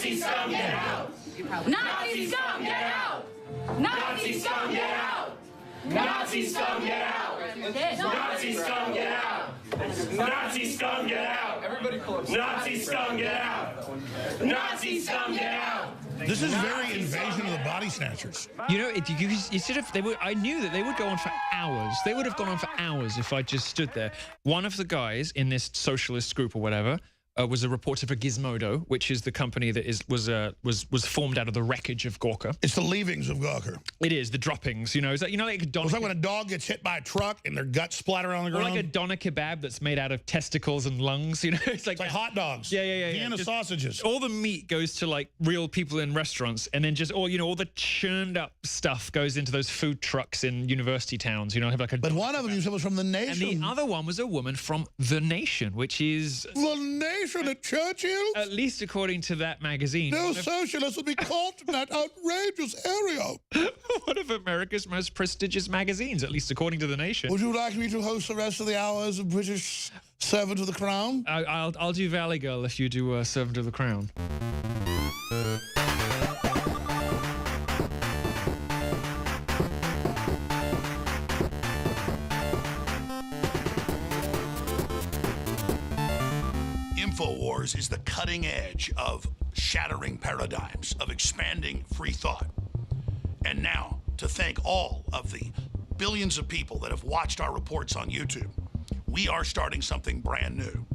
Nazi scum, get out! Nazi scum, get out! Nazi scum, get out! Nazi scum, get out! Nazi scum, get out! Nazi scum, get out! Everybody close. Nazi scum, get out! Nazi scum, get out! This is very invasion of the body snatchers. You know, you sort of, I knew that they would go on for hours. They would have gone on for hours if I just stood there. One of the guys in this socialist group or whatever was a reporter for Gizmodo, which is the company that was formed out of the wreckage of Gawker. It's the leavings of Gawker. It is the droppings. You know, is that like a doner? It's like when a dog gets hit by a truck and their guts splatter on the ground. Or like a doner kebab that's made out of testicles and lungs. You know, it's like hot dogs. Yeah. Vienna sausages. All the meat goes to like real people in restaurants, and then just all the churned up stuff goes into those food trucks in university towns. You know, have like a. But one of them you said was from The Nation. And the other one was a woman from The Nation, which is The Nation at Churchill? At least according to that magazine. No socialists will be caught in that outrageous area. One of America's most prestigious magazines, at least according to The Nation. Would you like me to host the rest of the hours of British Servant of the Crown? I'll do Valley Girl if you do Servant of the Crown. Infowars is the cutting edge of shattering paradigms, of expanding free thought. And now, to thank all of the billions of people that have watched our reports on YouTube, we are starting something brand new.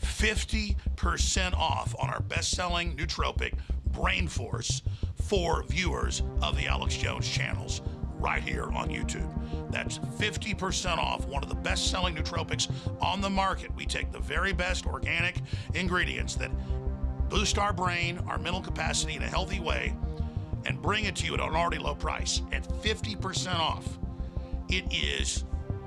50% off on our best-selling nootropic, Brain Force, for viewers of the Alex Jones channels right here on YouTube. That's 50% off one of the best-selling nootropics on the market. We take the very best organic ingredients that boost our brain, our mental capacity in a healthy way, and bring it to you at an already low price at 50% off. It is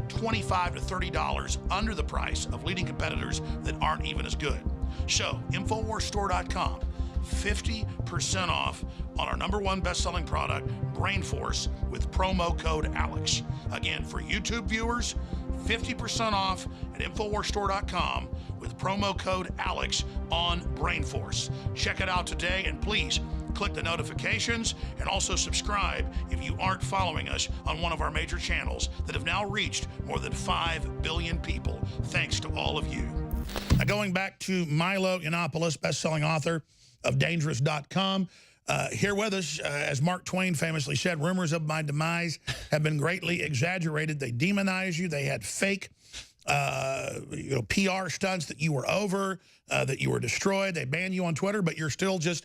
$25 to $30 under the price of leading competitors that aren't even as good. So, InfoWarsStore.com, 50% off on our #1 best-selling product, Brain Force, with promo code ALEX. Again, for YouTube viewers, 50% off at InfoWarsStore.com with promo code ALEX on Brain Force. Check it out today, and please click the notifications and also subscribe if you aren't following us on one of our major channels that have now reached more than 5 billion people. Thanks to all of you. Now, going back to Milo Yiannopoulos, best-selling author of Dangerous.com, here with us, as Mark Twain famously said, rumors of my demise have been greatly exaggerated. They demonize you. They had fake PR stunts that you were over, that you were destroyed. They banned you on Twitter, but you're still just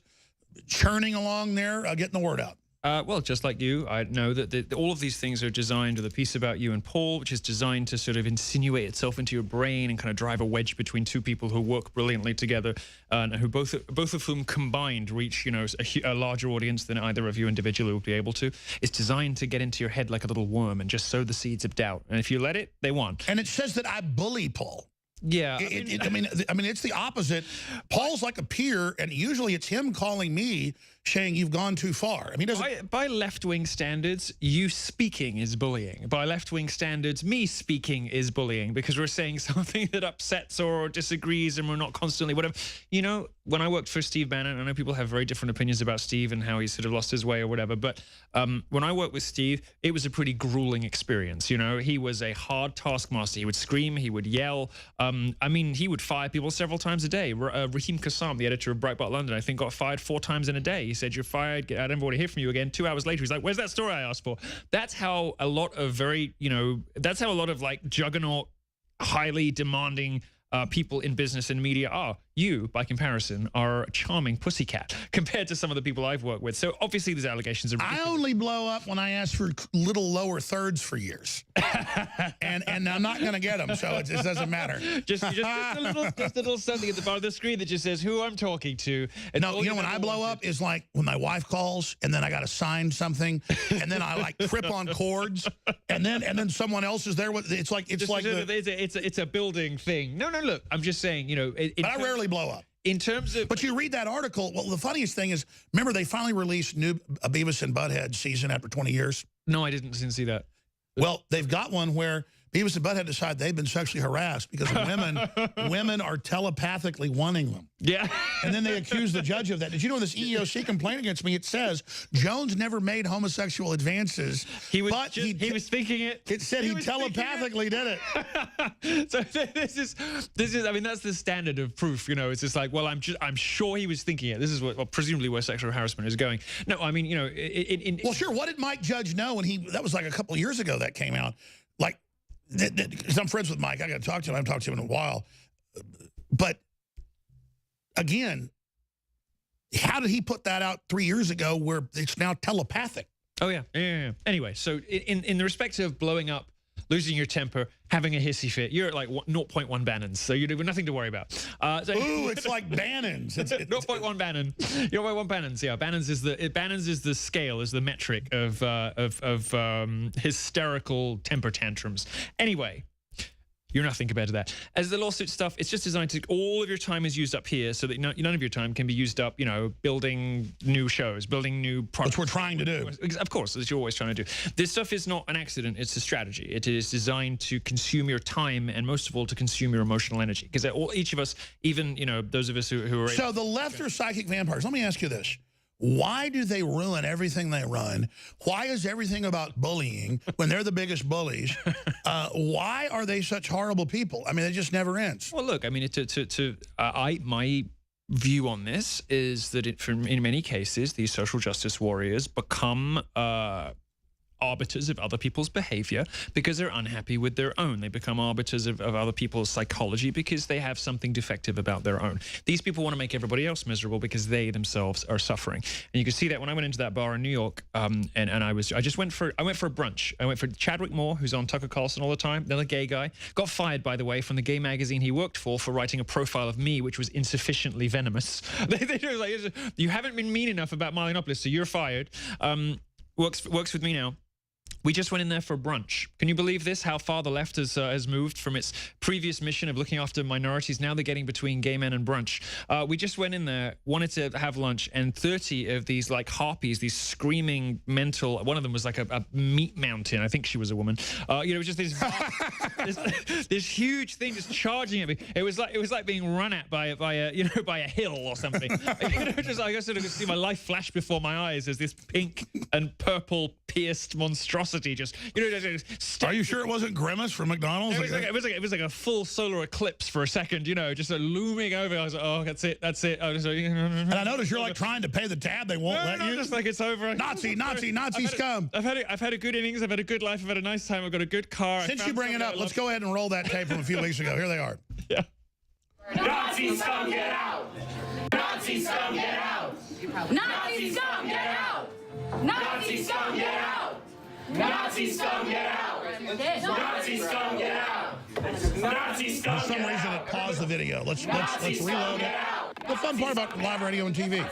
churning along there, getting the word out. Well, just like you, I know that all of these things are designed, or the piece about you and Paul, which is designed to sort of insinuate itself into your brain and kind of drive a wedge between two people who work brilliantly together, and who both of whom combined reach, you know, a larger audience than either of you individually would be able to. It's designed to get into your head like a little worm and just sow the seeds of doubt. And if you let it, they won. And it says that I bully Paul. Yeah, I mean, it's the opposite. Paul's like a peer, and usually it's him calling me, saying you've gone too far. I mean, by left-wing standards, you speaking is bullying. By left-wing standards, me speaking is bullying, because we're saying something that upsets or disagrees, and we're not constantly whatever. You know, when I worked for Steve Bannon, I know people have very different opinions about Steve and how he sort of lost his way or whatever, but when I worked with Steve, it was a pretty grueling experience. You know, he was a hard taskmaster. He would scream, he would yell. I mean, he would fire people several times a day. Raheem Kassam, the editor of Breitbart London, I think got fired 4 times in a day. He said, "You're fired. I never want to hear from you again." 2 hours later, he's like, "Where's that story I asked for?" That's how a lot of that's how a lot of like juggernaut, highly demanding people in business and media are. You, by comparison, are a charming pussycat compared to some of the people I've worked with. So obviously these allegations are ridiculous. I only blow up when I ask for little lower thirds for years. and I'm not going to get them, so it just doesn't matter. just a little something at the bottom of the screen that just says who I'm talking to. And no, you know when I blow up is like when my wife calls and then I got to sign something and then I like trip on cords and then someone else is there with it's like it's a building thing. No, look, I'm just saying, you know, but I rarely blow up. In terms of... But you read that article, well, the funniest thing is, remember they finally released new Beavis and Butthead season after 20 years? No, I didn't see that. Well, they've got one where Beavis and Butthead decide they've been sexually harassed because women are telepathically wanting them. Yeah. And then they accuse the judge of that. Did you know this EEOC complaint against me? It says Jones never made homosexual advances. He was but he was thinking it. It said he telepathically did it. So this is. I mean, that's the standard of proof. You know, it's just like, well, I'm sure he was thinking it. This is what, well, presumably where sexual harassment is going. No, I mean, you know, well, sure. What did Mike Judge know when that was like a couple of years ago that came out? Like, because I'm friends with Mike. I got to talk to him. I haven't talked to him in a while. But again, how did he put that out 3 years ago where it's now telepathic? Oh, yeah. Anyway, so in the respect of blowing up, losing your temper, having a hissy fit, you're at like 0.1 Bannons, so you have nothing to worry about. Ooh, it's like Bannons. It's 0.1 Bannon. 0.1 Bannons. Yeah, Bannons is the scale, is the metric of hysterical temper tantrums. Anyway. You're nothing compared to that. As the lawsuit stuff, it's just designed to, all of your time is used up here so that none of your time can be used up, you know, building new shows, building new products. Which we're trying to do. Of course, as you're always trying to do. This stuff is not an accident, it's a strategy. It is designed to consume your time and most of all to consume your emotional energy. Because each of us, even, you know, those of us who are... So the left are psychic vampires. Let me ask you this. Why do they ruin everything they run? Why is everything about bullying when they're the biggest bullies? Why are they such horrible people? I mean, it just never ends. Well, look, I mean, my view on this is that in many cases, these social justice warriors become arbiters of other people's behavior because they're unhappy with their own. They become arbiters of other people's psychology because they have something defective about their own. These people want to make everybody else miserable because they themselves are suffering. And you can see that when I went into that bar in New York, I went for a brunch. I went for Chadwick Moore, who's on Tucker Carlson all the time, another gay guy. Got fired, by the way, from the gay magazine he worked for writing a profile of me, which was insufficiently venomous. They were like, you haven't been mean enough about Milo Yiannopoulos, so you're fired. Works with me now. We just went in there for brunch. Can you believe this? How far the left has moved from its previous mission of looking after minorities. Now they're getting between gay men and brunch. We just went in there, wanted to have lunch, and 30 of these like harpies, these screaming mental. One of them was like a meat mountain. I think she was a woman. You know, just this this huge thing just charging at me. It was like being run at by a hill or something. You know, just I sort of could see my life flash before my eyes as this pink and purple pierced monstrosity. Just, you know, are you sure it wasn't Grimace from McDonald's? It was like a full solar eclipse for a second, you know, just looming over. I was like, oh, that's it. And I noticed you're like trying to pay the tab. They won't let you. Just like it's over. Nazi scum. I've had a good innings. I've had a good life. I've had a nice time. I've got a good car. Since you bring it up, let's go ahead and roll that tape from a few weeks ago. Here they are. Yeah. Nazi scum, get out! Nazi scum, get out! Nazi scum, get out! Nazi scum, get out! Nazi scum, get out! Nazi scum, get out! Nazi scum, For some reason, it paused the video. Let's reload it. The fun part about live radio and TV.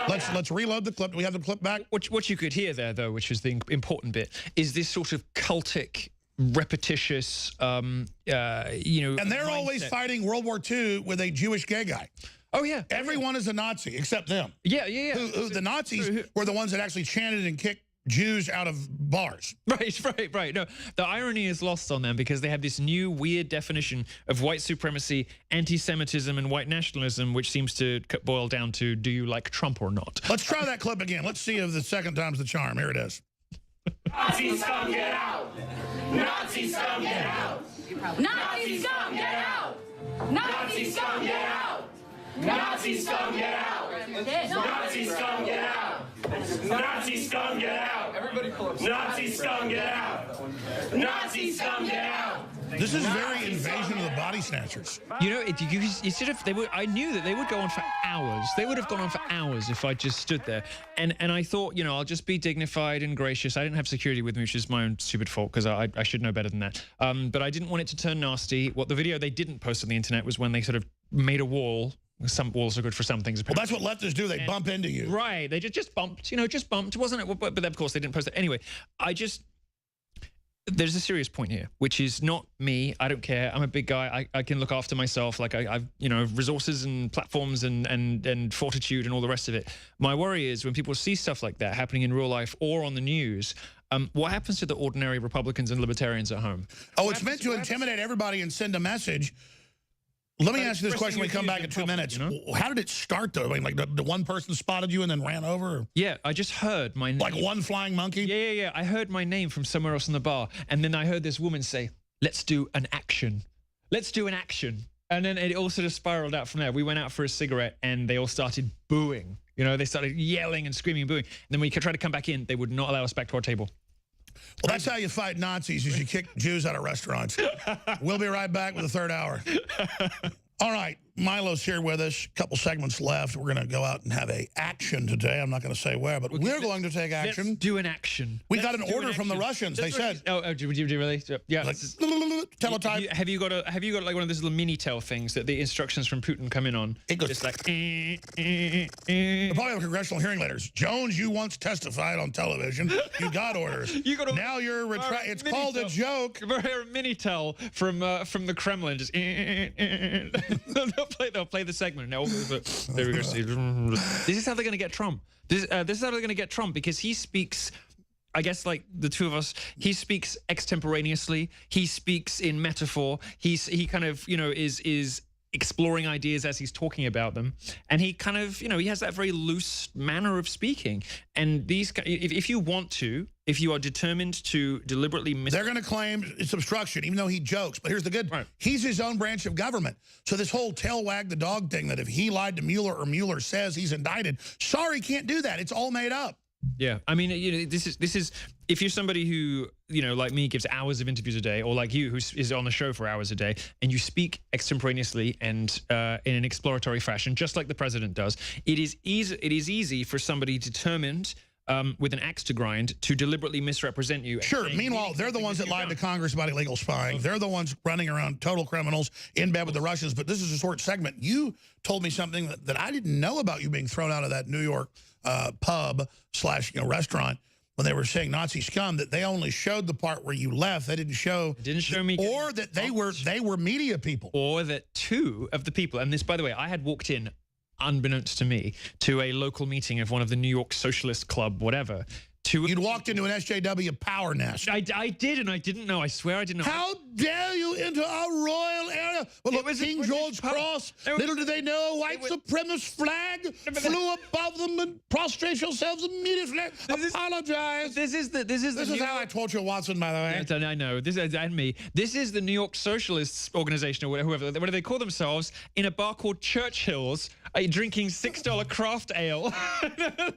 Let's reload the clip. Do we have the clip back? What you could hear there, though, which is the important bit, is this sort of cultic, repetitious, you know. And they're always fighting World War II with a Jewish gay guy. Oh, yeah. Everyone is a Nazi except them. Yeah. The Nazis were the ones that actually chanted and kicked Jews out of bars. Right. No, the irony is lost on them because they have this new weird definition of white supremacy, anti-Semitism, and white nationalism, which seems to boil down to, do you like Trump or not? Let's try that clip again. Let's see if the second time's the charm. Here it is. Nazi scum, get out! Nazi scum, get out! Nazi scum, get out! Nazi scum, get out! Nazi scum, get out! Nazi scum, get out! Nazi scum, get out! Everybody close. Nazi scum, get out! Nazi scum, get out! This is very Invasion of the Body Snatchers. You know, you sort of, I knew that they would go on for hours. They would have gone on for hours if I just stood there. And I thought, you know, I'll just be dignified and gracious. I didn't have security with me, which is my own stupid fault because I should know better than that. But I didn't want it to turn nasty. What the video they didn't post on the internet was when they sort of made a wall. Some walls are good for some things. Well, that's what leftists do. They bump into you. Right. They just bumped, you know, just bumped, wasn't it? But of course, they didn't post it. Anyway, there's a serious point here, which is not me. I don't care. I'm a big guy. I can look after myself. Like I've, you know, resources and platforms and fortitude and all the rest of it. My worry is when people see stuff like that happening in real life or on the news, what happens to the ordinary Republicans and libertarians at home? Oh, it's meant to intimidate everybody and send a message. Let me ask you this question when we come back in 2 minutes. You know? How did it start, though? I mean, like, the one person spotted you and then ran over? Yeah, I just heard my name. Like one flying monkey? Yeah. I heard my name from somewhere else in the bar. And then I heard this woman say, let's do an action. Let's do an action. And then it all sort of spiraled out from there. We went out for a cigarette and they all started booing. You know, they started yelling and screaming and booing. And then when we tried to come back in, they would not allow us back to our table. Well, that's how you fight Nazis, is you kick Jews out of restaurants. We'll be right back with the third hour. All right, Milo's here with us. A couple segments left. We're going to go out and have a action today. I'm not going to say where, but we're going to take action. Let's do an action. We got an order from the Russians. They said. Oh, do you really? Yeah. Like, teletype. Have you got like one of those little Minitel things that the instructions from Putin come in on? It goes just like. The probably have congressional hearing letters. Jones, you once testified on television. You got orders. Now you're it's called a joke. Minitel from the Kremlin. Just. They'll play the segment. Now there we go. This is how they're going to get Trump. This is how they're going to get Trump, because he speaks, I guess, like the two of us, he speaks extemporaneously. He speaks in metaphor. He kind of, you know, is exploring ideas as he's talking about them, and he kind of, you know, he has that very loose manner of speaking. And these, if you want to, if you are determined to deliberately they're going to claim it's obstruction, even though he jokes. But here's the good: he's his own branch of government. So this whole tail wag the dog thing, that if he lied to Mueller or Mueller says he's indicted, sorry, can't do that. It's all made up. Yeah, I mean, you know, this is if you're somebody who, you know, like me, gives hours of interviews a day, or like you, who is on the show for hours a day, and you speak extemporaneously and in an exploratory fashion, just like the president does, it is easy for somebody determined with an axe to grind to deliberately misrepresent you. Sure. Meanwhile, they're the ones that lied to Congress about illegal spying. They're the ones running around total criminals in bed with the Russians. But this is a short segment. You told me something that I didn't know about you being thrown out of that New York pub / restaurant when they were saying Nazi scum, that they only showed the part where you left. They didn't show. It didn't show me. Or that they were media people. Or that two of the people, and this, by the way, I had walked in, unbeknownst to me, to a local meeting of one of the New York Socialist Club, whatever. You'd walked into an SJW power nest. I did, and I didn't know. I swear I didn't know. How dare you into our royal area? Well, look, King George Cross, little did they know, white supremacist flag flew above them, and prostrate yourselves immediately. Apologize. This is how I told you, Watson, by the way. Yeah, I know. This and me. This is the New York Socialists organization, or whoever. What do they call themselves? In a bar called Churchill's, drinking $6 craft ale.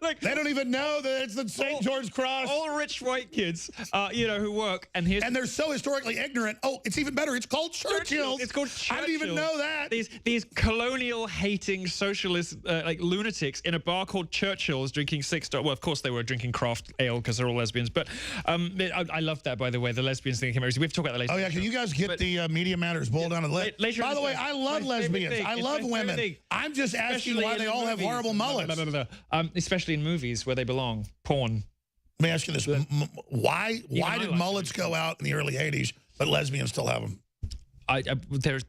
Like, they don't even know that it's the St. George Cross. All rich white kids, you know, who work, and they're so historically ignorant. Oh, it's even better. It's called Churchill's. It's called Churchill's. I didn't even know that. These colonial hating socialist like lunatics in a bar called Churchill's drinking $6. Well, of course they were drinking craft ale because they're all lesbians. But I love that, by the way, the lesbians thing came out. We have to talk about that later. Oh yeah, can you guys get the Media Matters boiled down to the list? By the way, I love lesbians. I love women. I'm just asking why they all have horrible mullets. Especially in movies where they belong. Porn. Let me ask you this: why did mullets go out in the early '80s, but lesbians still have them?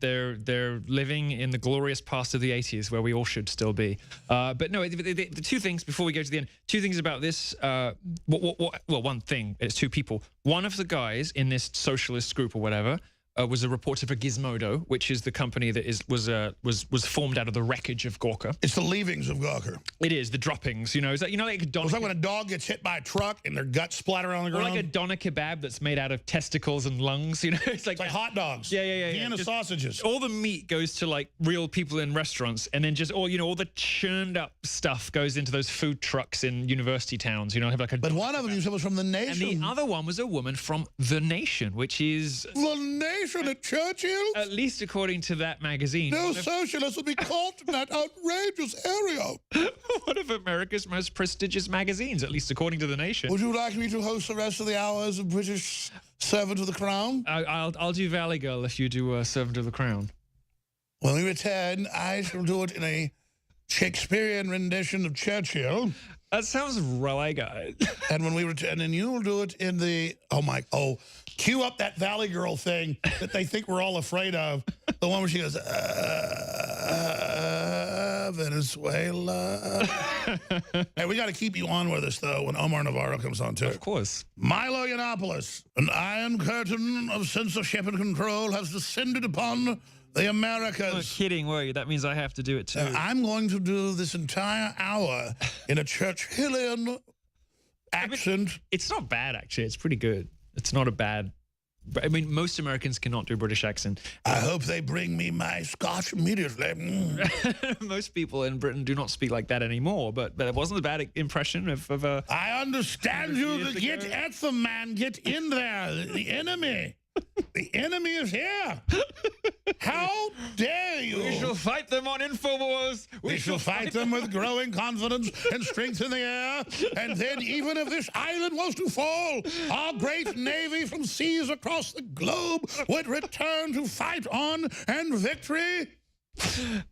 They're living in the glorious past of the '80s, where we all should still be. But no, the two things before we go to the end. Two things about this. Well, one thing. It's two people. One of the guys in this socialist group or whatever was a reporter for Gizmodo, which is the company that was formed out of the wreckage of Gawker. It's the leavings of Gawker. It is the droppings. You know, is that, you know, like a doner. It's like when a dog gets hit by a truck and their guts splatter on the ground. Or like a doner kebab that's made out of testicles and lungs. You know, it's like hot dogs. Yeah. Vienna sausages. All the meat goes to like real people in restaurants, and then just all the churned up stuff goes into those food trucks in university towns. You know, have like a. But one of them you said was from The Nation. And the other one was a woman from The Nation, which is The Nation at Churchill. At least according to that magazine. No socialists will be caught in that outrageous area. One of America's most prestigious magazines, at least according to The Nation. Would you like me to host the rest of the hours of British Servant of the Crown? I'll do Valley Girl if you do Servant of the Crown. When we return, I shall do it in a Shakespearean rendition of Churchill. That sounds really good. And when we return, and you will do it in the cue up that Valley Girl thing that they think we're all afraid of. The one where she goes, Venezuela. Hey, we got to keep you on with us, though, when Omar Navarro comes on, too. Of course. Milo Yiannopoulos, an iron curtain of censorship and control has descended upon the Americas. I'm not kidding, were you? That means I have to do it, too. I'm going to do this entire hour in a Churchillian accent. I mean, it's not bad, actually. It's pretty good. It's not a bad... I mean, most Americans cannot do a British accent. I hope they bring me my scotch immediately. Most people in Britain do not speak like that anymore, but it wasn't a bad impression of I understand you. Get at them, man. Get in there. The enemy. The enemy is here. How dare you? We shall fight them on Infowars. We shall fight them with growing confidence and strength in the air. And then even if this island was to fall, our great navy from seas across the globe would return to fight on and victory.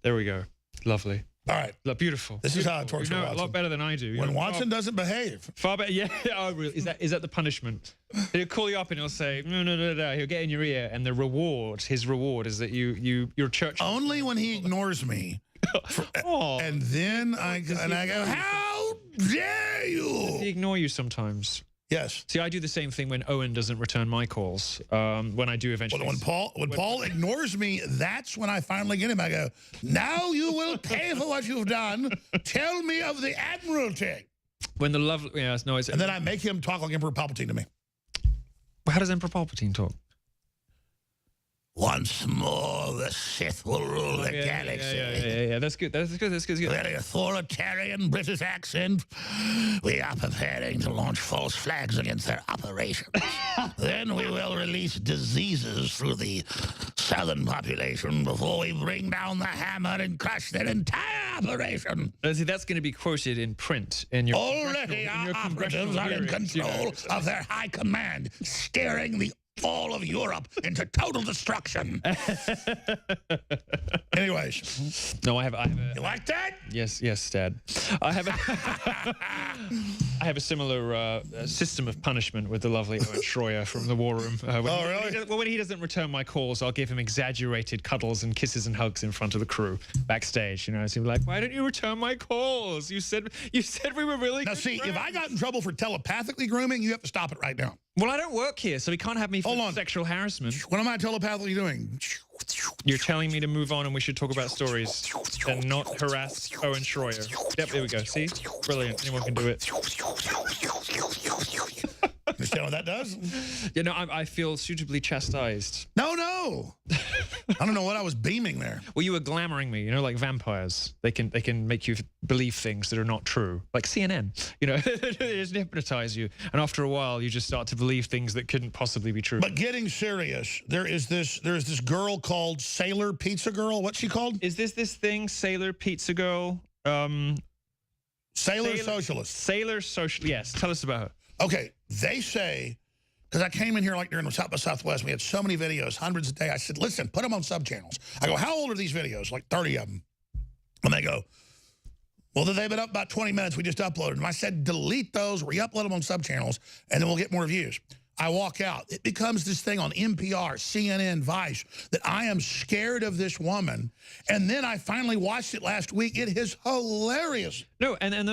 There we go. Lovely. All right. Beautiful. This is how I torture Watson. Watson. A lot better than I do. When Watson doesn't behave. Far better. Yeah. Oh, really? Is that the punishment? He'll call you up and he'll say, no. He'll get in your ear, and his reward is that your church. Only when he ignores me. And then I go, how dare you? Does he ignore you sometimes? Yes. See, I do the same thing when Owen doesn't return my calls. When I do eventually. Well, when Paul ignores me, that's when I finally get him. I go, now you will pay for what you've done. Tell me of the Admiralty. When the lovely, yes, no, it's. And then I make him talk like Emperor Palpatine to me. How does Emperor Palpatine talk? Once more, the Sith will rule the galaxy. Yeah. That's good. That's good. Very authoritarian British accent. We are preparing to launch false flags against their operations. Then we will release diseases through the southern population before we bring down the hammer and crush their entire operation. See, that's going to be quoted in print. In your already, our operatives are in control of their high command, steering all of Europe into total destruction. Anyways. No, I have a... You like that? Yes, Dad. I have a similar system of punishment with the lovely Owen Schroyer from the War Room. Really? When he doesn't return my calls, I'll give him exaggerated cuddles and kisses and hugs in front of the crew backstage. You know, so he'll be like, "Why don't you return my calls? You said we were really Now, good see, friends." if I got in trouble for telepathically grooming, you have to stop it right now. Well, I don't work here, so he can't have me for sexual harassment. What am I telepathically doing? You're telling me to move on and we should talk about stories and not harass Owen Schroyer. Yep, there we go. See? Brilliant. Anyone can do it. Understand what that does? You know, I feel suitably chastised. No. I don't know what I was beaming there. Well, you were glamoring me, you know, like vampires. They can make you believe things that are not true. Like CNN, you know, they just hypnotize you. And after a while, you just start to believe things that couldn't possibly be true. But getting serious, there's this girl called Sailor Pizza Girl. What's she called? Is this thing, Sailor Pizza Girl? Sailor Socialist. Sailor Social, yes. Tell us about her. Okay, they say, because I came in here like during the South by Southwest, we had so many videos, hundreds a day. I said, listen, put them on sub-channels. I go, how old are these videos? Like 30 of them. And they go, well, they've been up about 20 minutes. We just uploaded them. I said, delete those, re-upload them on sub-channels, and then we'll get more views. I walk out. It becomes this thing on NPR, CNN, Vice, that I am scared of this woman. And then I finally watched it last week. It is hilarious. No, and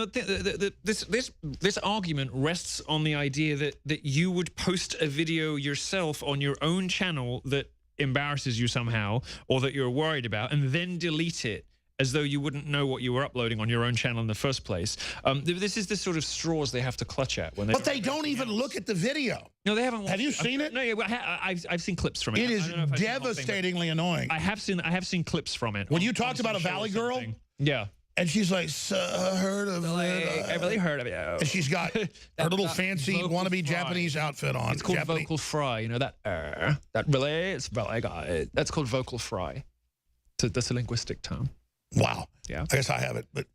this argument rests on the idea that you would post a video yourself on your own channel that embarrasses you somehow, or that you're worried about, and then delete it as though you wouldn't know what you were uploading on your own channel in the first place. This is the sort of straws they have to clutch at when they. But they don't even look at the video. No, they haven't. Have you seen it? No, yeah, I've seen clips from it. It is devastatingly annoying. I have seen clips from it. When you talked about a Valley girl, yeah. And she's like, I heard of it. I really heard of it. And she's got her little fancy wannabe Japanese outfit on. It's called vocal fry. You know that really? It's I got it. That's called vocal fry. That's a linguistic term. Wow. Yeah. I guess I have it, but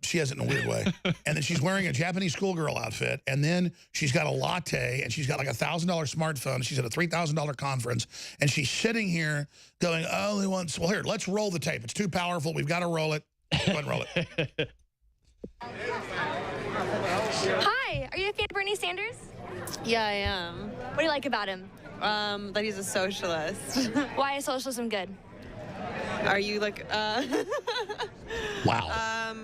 she has it in a weird way. And then she's wearing a Japanese schoolgirl outfit, and then she's got a latte, and she's got like $1,000 smartphone. She's at a $3,000 conference, and she's sitting here going, "Oh, they want." Well, here, let's roll the tape. It's too powerful. We've got to roll it. Go ahead and roll it. Hi, are you a fan of Bernie Sanders? Yeah, I am. What do you like about him? That he's a socialist. Why is socialism good? Are you like, Wow.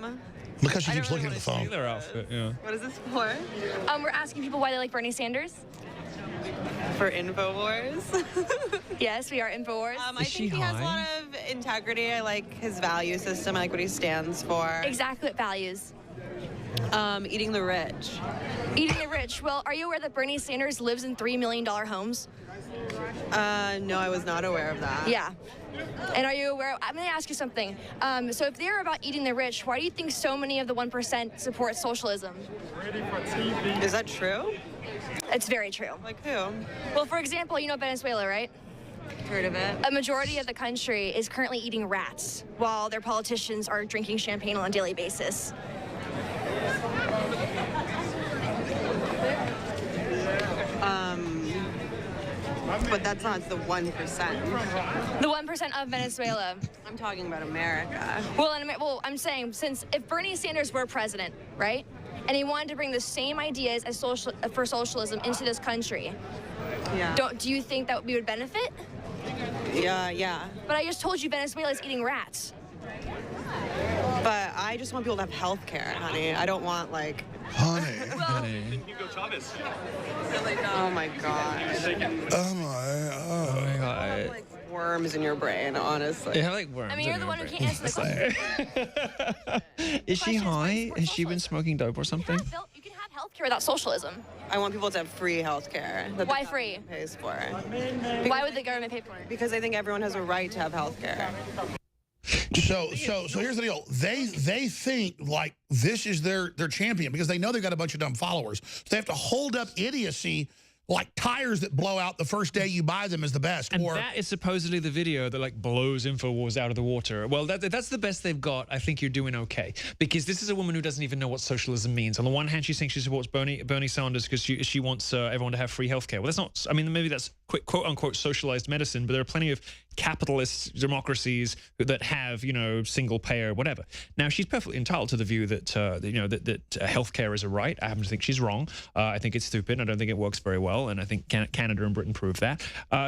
Look how she keeps looking at the phone. Their outfit, yeah. what is this for? We're asking people why they like Bernie Sanders. For Infowars. Yes, we are Infowars. I think he has a lot of integrity. I like his value system. I like what he stands for. Exactly what values. Eating the rich. Eating the rich. Well, are you aware that Bernie Sanders lives in $3 million homes? No, I was not aware of that. Yeah. And are you aware? I'm going to ask you something. So if they're about eating the rich, why do you think so many of the 1% support socialism? Is that true? It's very true. Like who? Well, for example, you know Venezuela, right? Heard of it. A majority of the country is currently eating rats, while their politicians are drinking champagne on a daily basis. But that's not the 1%. The 1% of Venezuela. I'm talking about America. Well, I'm saying, since if Bernie Sanders were president, right, and he wanted to bring the same ideas as for socialism into this country, Yeah. do you think that we would benefit? Yeah. But I just told you Venezuela is eating rats. But I just want people to have health care, honey. I don't want, like... Honey. Oh, my God. Oh, my God. Like worms in your brain, honestly. Yeah, like worms. I mean, you're the one who can't answer the question. Is she high? Has she been smoking dope or something? You can have health care without socialism. I want people to have free health care. Why free? Pays for. Why would the government pay for it? Because I think everyone has a right to have health care. So here's the deal. They think like this is their champion because they know they've got a bunch of dumb followers. So they have to hold up idiocy like tires that blow out the first day you buy them is the best. And that is supposedly the video that like blows Infowars out of the water. Well, that's the best they've got. I think you're doing okay. Because this is a woman who doesn't even know what socialism means. On the one hand, she's saying she supports Bernie Sanders because she wants everyone to have free healthcare. Well, that's not, I mean, maybe that's quote unquote socialized medicine, but there are plenty of capitalist democracies that have, you know, single payer, whatever. Now, she's perfectly entitled to the view that, you know, that healthcare is a right. I happen to think she's wrong. I think it's stupid. I don't think it works very well. And I think Canada and Britain prove that.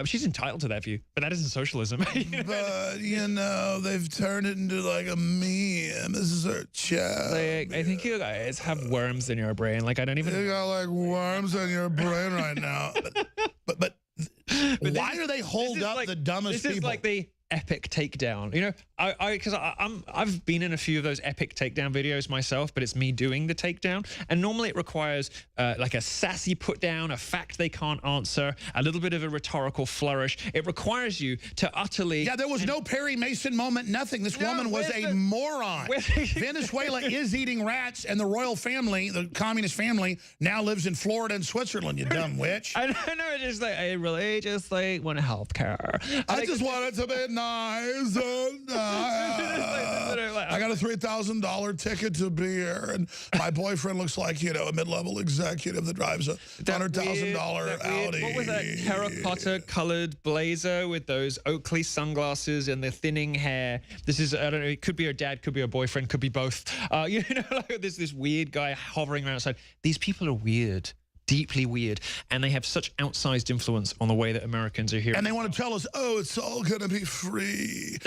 She's entitled to that view, but that isn't socialism. But, you know, they've turned it into like a meme. This is our chat. Like, I think you guys have worms in your brain. Like, I don't even... You got like worms in your brain right now. But why do they hold up the dumbest people? This is like the epic takedown. You know, because I've been in a few of those epic takedown videos myself, but it's me doing the takedown. And normally it requires like a sassy put down, a fact they can't answer, a little bit of a rhetorical flourish. It requires you to utterly... Yeah, there was no Perry Mason moment, nothing. This woman was a moron. Venezuela is eating rats, and the royal family, the communist family, now lives in Florida and Switzerland, you dumb witch. I know, it's just like, I really just like want health care. I just want it to be nice. I got a $3,000 ticket to be here, and my boyfriend looks like, you know, a mid-level executive that drives a $100,000 Audi. What was that terracotta-colored blazer with those Oakley sunglasses and the thinning hair? This is, I don't know, it could be her dad, could be her boyfriend, could be both. You know, like there's this weird guy hovering around outside. These people are weird. Deeply weird, and they have such outsized influence on the way that Americans are here. And they want to tell us, oh, it's all going to be free.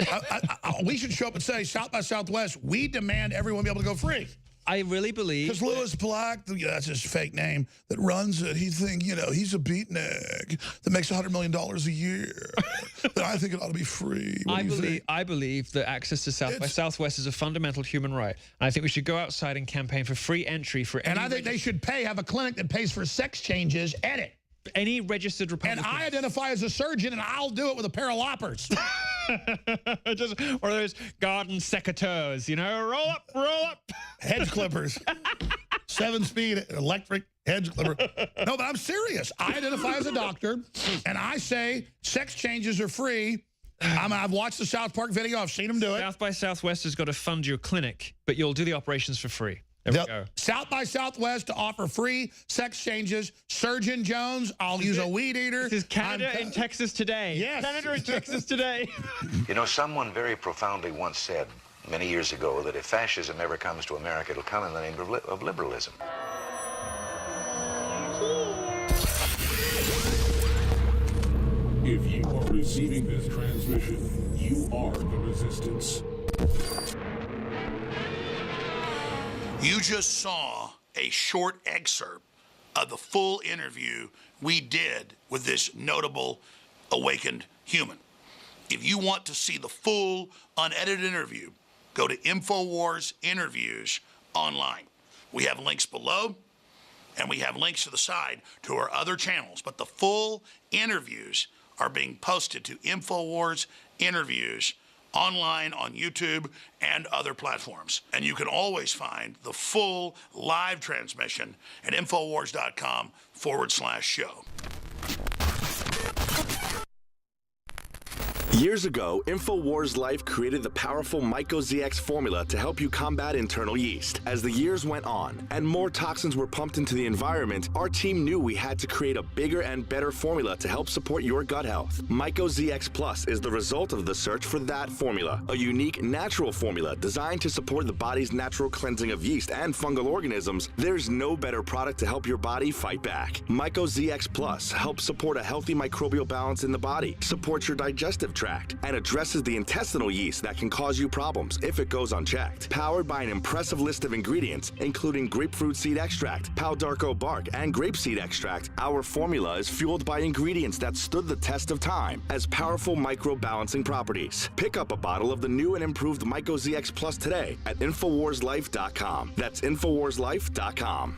We should show up and say, South by Southwest, we demand everyone be able to go free. I really believe... Because Louis Black, that's his fake name, that runs it, he thinks, you know, he's a beatnik that makes $100 million a year. But I think it ought to be free. I believe that access to South by Southwest is a fundamental human right. And I think we should go outside and campaign for free entry for any... And I think they should have a clinic that pays for sex changes at it. Any registered Republican. And I identify as a surgeon, and I'll do it with a pair of loppers. Just one of those garden secateurs, you know, roll up. Hedge clippers. 7-speed electric hedge clipper. No, but I'm serious. I identify as a doctor, and I say sex changes are free. I've watched the South Park video. I've seen them do it. South by Southwest has got to fund your clinic, but you'll do the operations for free. There we go. South by Southwest to offer free sex changes. Surgeon Jones, I'll use a weed eater. This is Canada in Texas today. Yes. Canada in Texas today. You know, someone very profoundly once said many years ago that if fascism ever comes to America, it'll come in the name of liberalism. If you are receiving this transmission, you are the resistance. You just saw a short excerpt of the full interview we did with this notable awakened human. If you want to see the full unedited interview, go to Infowars Interviews online. We have links below, and we have links to the side to our other channels, but the full interviews are being posted to Infowars Interviews online on YouTube and other platforms. And you can always find the full live transmission at Infowars.com/show. Years ago, Infowars Life created the powerful MycoZX formula to help you combat internal yeast. As the years went on and more toxins were pumped into the environment, our team knew we had to create a bigger and better formula to help support your gut health. MycoZX Plus is the result of the search for that formula, a unique natural formula designed to support the body's natural cleansing of yeast and fungal organisms. There's no better product to help your body fight back. MycoZX Plus helps support a healthy microbial balance in the body, supports your digestive tract, and addresses the intestinal yeast that can cause you problems if it goes unchecked. Powered by an impressive list of ingredients, including grapefruit seed extract, pau d'arco bark, and grapeseed extract, our formula is fueled by ingredients that stood the test of time as powerful micro-balancing properties. Pick up a bottle of the new and improved MycoZX Plus today at InfowarsLife.com. That's InfowarsLife.com.